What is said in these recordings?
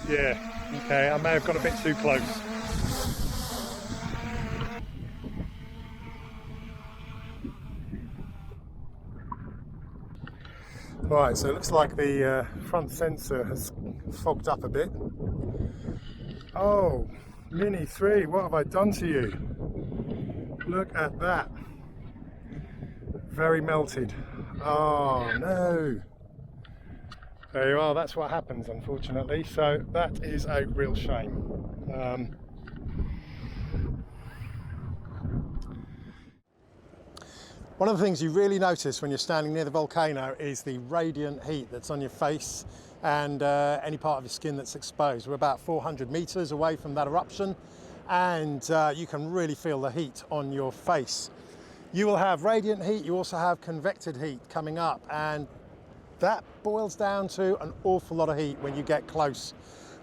Yeah, okay, I may have got a bit too close. Right, so it looks like the front sensor has fogged up a bit. Oh, Mini 3, what have I done to you? Look at that. Very melted. Oh no. There you are, that's what happens unfortunately. So that is a real shame. One of the things you really notice when you're standing near the volcano is the radiant heat that's on your face and any part of your skin that's exposed. We're about 400 meters away from that eruption, and you can really feel the heat on your face. You will have radiant heat, you also have convected heat coming up, and that boils down to an awful lot of heat when you get close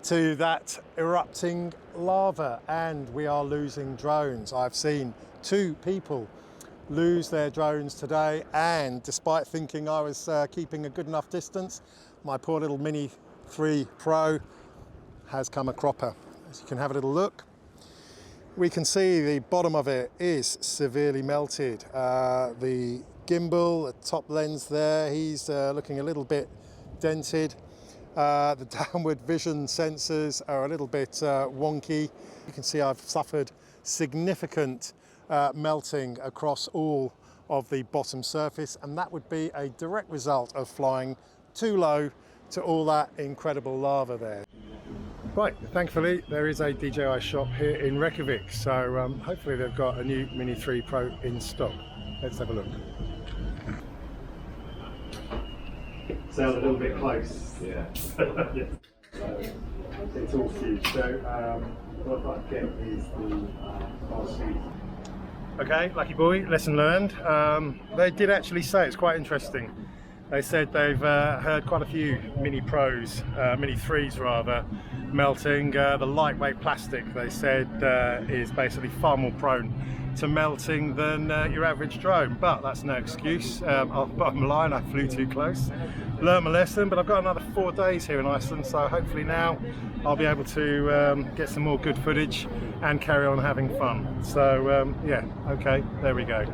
to that erupting lava, and we are losing drones. I've seen 2 people lose their drones today, and despite thinking I was keeping a good enough distance, my poor little Mini 3 Pro has come a cropper. As you can have a little look, we can see the bottom of it is severely melted. The gimbal, the top lens there, he's looking a little bit dented. The downward vision sensors are a little bit wonky. You can see I've suffered significant melting across all of the bottom surface, and that would be a direct result of flying too low to all that incredible lava there. Right, thankfully there is a DJI shop here in Reykjavik, so hopefully they've got a new Mini 3 Pro in stock. Let's have a look. Sound a little bit close. Yeah. Yeah. It's all huge. So what I get is the fast speed. Okay, lucky boy, lesson learned. They did actually say, it's quite interesting, they said they've heard quite a few Mini Pros, Mini 3s rather, melting. The lightweight plastic, they said, is basically far more prone to melting than your average drone, but that's no excuse. Bottom line, I flew too close. Learned my lesson, but I've got another 4 days here in Iceland, so hopefully now I'll be able to get some more good footage and carry on having fun. So yeah, okay, there we go.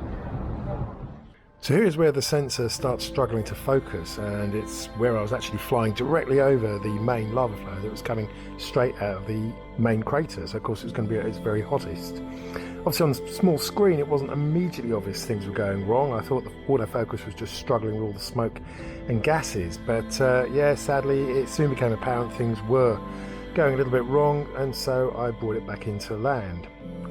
So here's where the sensor starts struggling to focus, and it's where I was actually flying directly over the main lava flow that was coming straight out of the main crater. So of course it was going to be at its very hottest. Obviously on the small screen it wasn't immediately obvious things were going wrong. I thought the autofocus was just struggling with all the smoke and gases, but yeah, sadly it soon became apparent things were going a little bit wrong, and so I brought it back into land.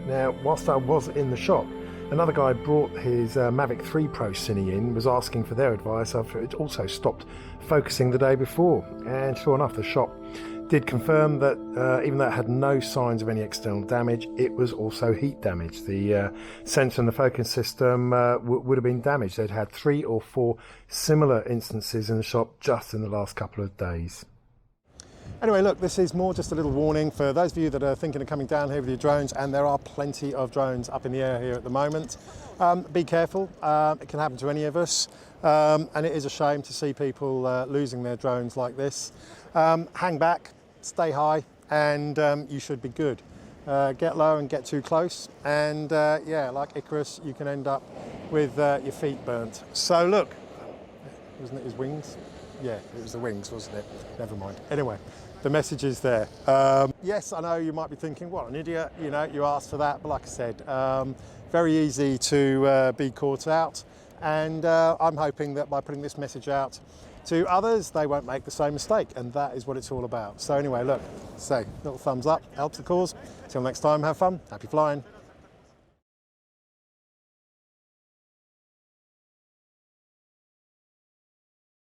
Now whilst I was in the shop, another guy brought his Mavic 3 Pro Cine in, was asking for their advice after it also stopped focusing the day before, and sure enough the shop did confirm that even though it had no signs of any external damage, it was also heat damage. The sensor and the focus system would have been damaged. They'd had 3 or 4 similar instances in the shop just in the last couple of days. Anyway, look, this is more just a little warning for those of you that are thinking of coming down here with your drones, and there are plenty of drones up in the air here at the moment. Be careful, it can happen to any of us, and it is a shame to see people losing their drones like this. Hang back, stay high, and you should be good. Get low and get too close, and yeah, like Icarus, you can end up with your feet burnt. So look, wasn't it his wings? Yeah, it was the wings, wasn't it? Never mind. Anyway, the message is there. Yes, I know you might be thinking, what an idiot, you know, you asked for that, but like I said, very easy to be caught out, and I'm hoping that by putting this message out to others, they won't make the same mistake, and that is what it's all about. So anyway, look, say, little thumbs up, helps the cause. Till next time, have fun, happy flying.